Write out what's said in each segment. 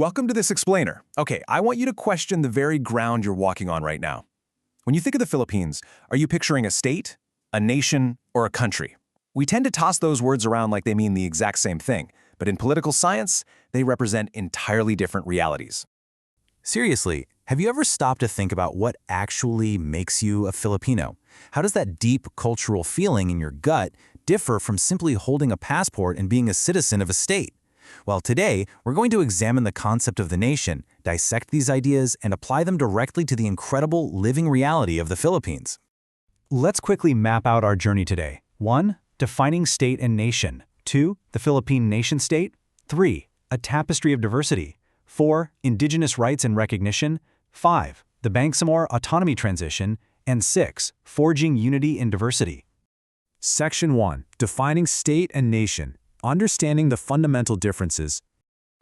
Welcome to this explainer. Okay, I want you to question the very ground you're walking on right now. When you think of the Philippines, are you picturing a state, a nation, or a country? We tend to toss those words around like they mean the exact same thing, but in political science, they represent entirely different realities. Seriously, have you ever stopped to think about what actually makes you a Filipino? How does that deep cultural feeling in your gut differ from simply holding a passport and being a citizen of a state? Well, today, we're going to examine the concept of the nation, dissect these ideas, and apply them directly to the incredible living reality of the Philippines. Let's quickly map out our journey today. 1. Defining state and nation. 2. The Philippine nation-state. 3. A tapestry of diversity. 4. Indigenous rights and recognition. 5. The Bangsamoro autonomy transition. And 6. Forging unity in diversity. Section 1. Defining state and nation. Understanding the fundamental differences.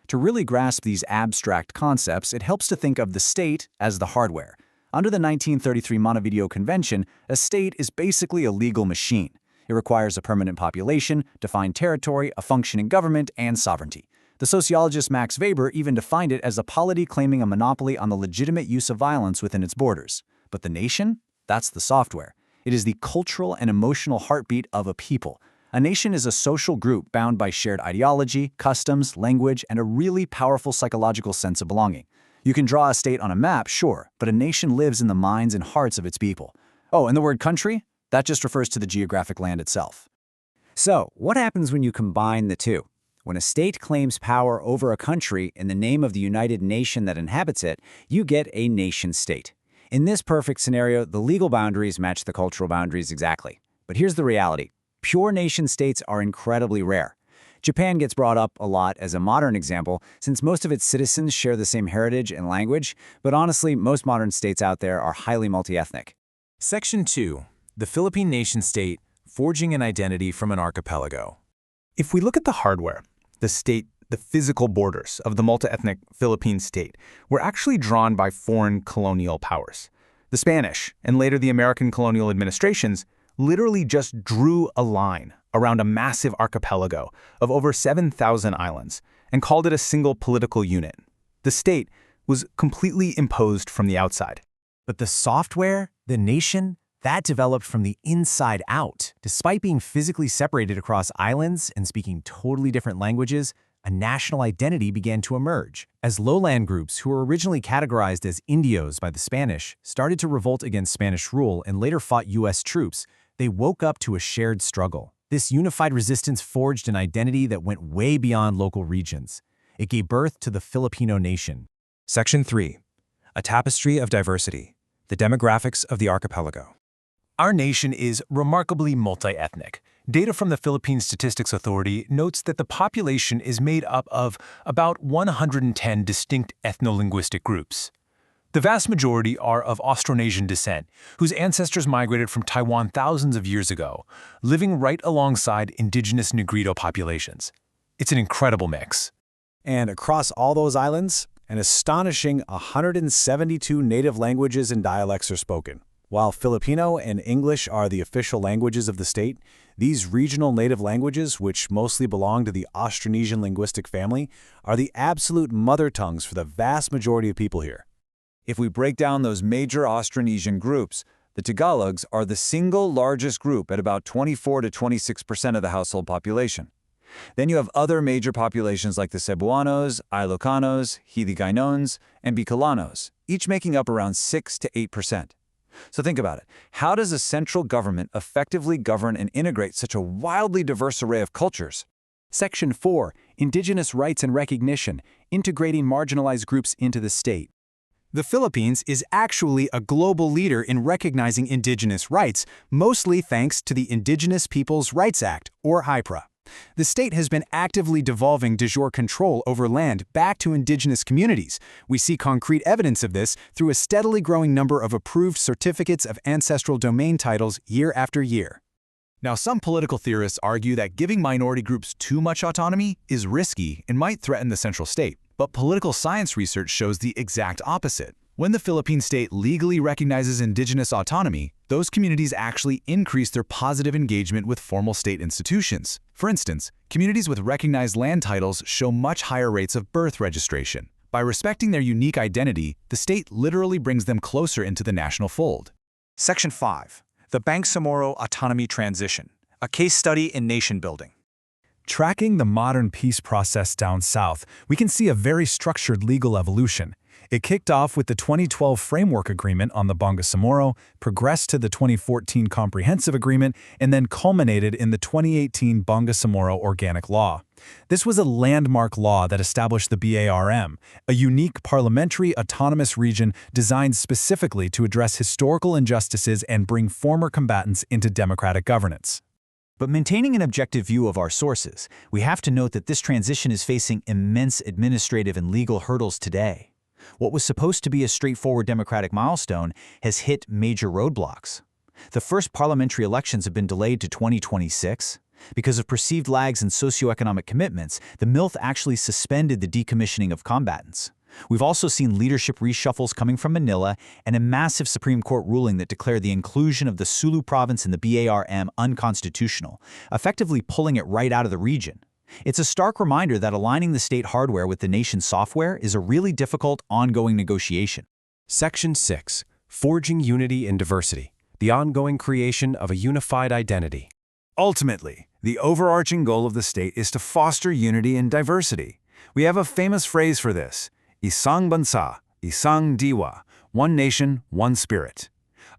To really grasp these abstract concepts, it helps to think of the state as the hardware. Under the 1933 Montevideo Convention, a state is basically a legal machine. It requires a permanent population, defined territory, a functioning government, and sovereignty. The sociologist Max Weber even defined it as a polity claiming a monopoly on the legitimate use of violence within its borders. But the nation? That's the software. It is the cultural and emotional heartbeat of a people. A nation is a social group bound by shared ideology, customs, language, and a really powerful psychological sense of belonging. You can draw a state on a map, sure, but a nation lives in the minds and hearts of its people. Oh, and the word country? That just refers to the geographic land itself. So, what happens when you combine the two? When a state claims power over a country in the name of the United Nation that inhabits it, you get a nation-state. In this perfect scenario, the legal boundaries match the cultural boundaries exactly. But here's the reality. Pure nation-states are incredibly rare. Japan gets brought up a lot as a modern example, since most of its citizens share the same heritage and language, but honestly, most modern states out there are highly multi-ethnic. Section 2. The Philippine nation-state, forging an identity from an archipelago. If we look at the hardware, the state, the physical borders of the multi-ethnic Philippine state were actually drawn by foreign colonial powers. The Spanish, and later the American colonial administrations, literally just drew a line around a massive archipelago of over 7,000 islands and called it a single political unit. The state was completely imposed from the outside. But the software, the nation, that developed from the inside out. Despite being physically separated across islands and speaking totally different languages, a national identity began to emerge. As lowland groups who were originally categorized as Indios by the Spanish started to revolt against Spanish rule and later fought U.S. troops, they woke up to a shared struggle. This unified resistance forged an identity that went way beyond local regions. It gave birth to the Filipino nation. Section 3. A tapestry of diversity. The demographics of the archipelago. Our nation is remarkably multi-ethnic. Data from the Philippine Statistics Authority notes that the population is made up of about 110 distinct ethnolinguistic groups. The vast majority are of Austronesian descent, whose ancestors migrated from Taiwan thousands of years ago, living right alongside indigenous Negrito populations. It's an incredible mix. And across all those islands, an astonishing 172 native languages and dialects are spoken. While Filipino and English are the official languages of the state, these regional native languages, which mostly belong to the Austronesian linguistic family, are the absolute mother tongues for the vast majority of people here. If we break down those major Austronesian groups, the Tagalogs are the single largest group at about 24 to 26% of the household population. Then you have other major populations like the Cebuanos, Ilocanos, Hiligaynons, and Bicolanos, each making up around 6 to 8%. So think about it. How does a central government effectively govern and integrate such a wildly diverse array of cultures? Section 4. Indigenous rights and recognition, integrating marginalized groups into the state. The Philippines is actually a global leader in recognizing indigenous rights, mostly thanks to the Indigenous Peoples' Rights Act, or HIPRA. The state has been actively devolving de jure control over land back to indigenous communities. We see concrete evidence of this through a steadily growing number of approved certificates of ancestral domain titles year after year. Now, some political theorists argue that giving minority groups too much autonomy is risky and might threaten the central state. But political science research shows the exact opposite. When the Philippine state legally recognizes indigenous autonomy, those communities actually increase their positive engagement with formal state institutions. For instance, communities with recognized land titles show much higher rates of birth registration. By respecting their unique identity, the state literally brings them closer into the national fold. Section 5. The Bangsamoro Autonomy Transition, a case study in nation building. Tracking the modern peace process down south, we can see a very structured legal evolution. It kicked off with the 2012 Framework Agreement on the Bangsamoro, progressed to the 2014 Comprehensive Agreement, and then culminated in the 2018 Bangsamoro Organic Law. This was a landmark law that established the BARMM, a unique parliamentary autonomous region designed specifically to address historical injustices and bring former combatants into democratic governance. But maintaining an objective view of our sources, we have to note that this transition is facing immense administrative and legal hurdles today. What was supposed to be a straightforward democratic milestone has hit major roadblocks. The first parliamentary elections have been delayed to 2026. Because of perceived lags in socioeconomic commitments, the MILF actually suspended the decommissioning of combatants. We've also seen leadership reshuffles coming from Manila and a massive Supreme Court ruling that declared the inclusion of the Sulu province in the BARMM unconstitutional, effectively pulling it right out of the region. It's a stark reminder that aligning the state hardware with the nation's software is a really difficult, ongoing negotiation. Section 6. Forging Unity in Diversity, the ongoing creation of a unified identity. Ultimately, the overarching goal of the state is to foster unity and diversity. We have a famous phrase for this: Isang Bansa, Isang Diwa, one nation, one spirit.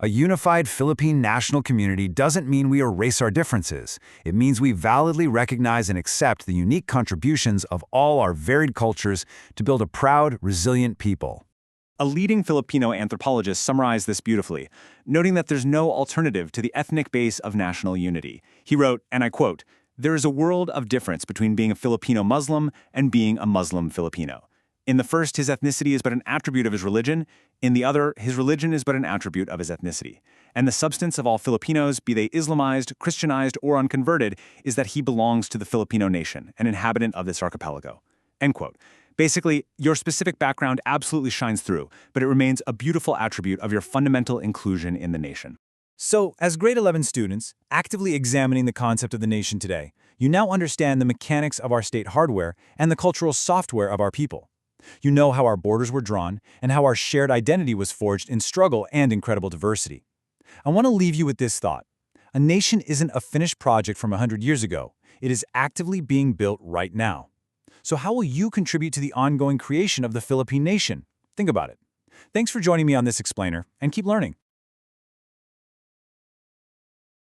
A unified Philippine national community doesn't mean we erase our differences. It means we validly recognize and accept the unique contributions of all our varied cultures to build a proud, resilient people. A leading Filipino anthropologist summarized this beautifully, noting that there's no alternative to the ethnic base of national unity. He wrote, and I quote, "There is a world of difference between being a Filipino Muslim and being a Muslim Filipino. In the first, his ethnicity is but an attribute of his religion. In the other, his religion is but an attribute of his ethnicity. And the substance of all Filipinos, be they Islamized, Christianized, or unconverted, is that he belongs to the Filipino nation, an inhabitant of this archipelago." End quote. Basically, your specific background absolutely shines through, but it remains a beautiful attribute of your fundamental inclusion in the nation. So, as grade 11 students, actively examining the concept of the nation today, you now understand the mechanics of our state hardware and the cultural software of our people. You know how our borders were drawn and how our shared identity was forged in struggle and incredible diversity. I want to leave you with this thought. A nation isn't a finished project from 100 years ago. It is actively being built right now. So how will you contribute to the ongoing creation of the Philippine nation? Think about it. Thanks for joining me on this explainer, and keep learning.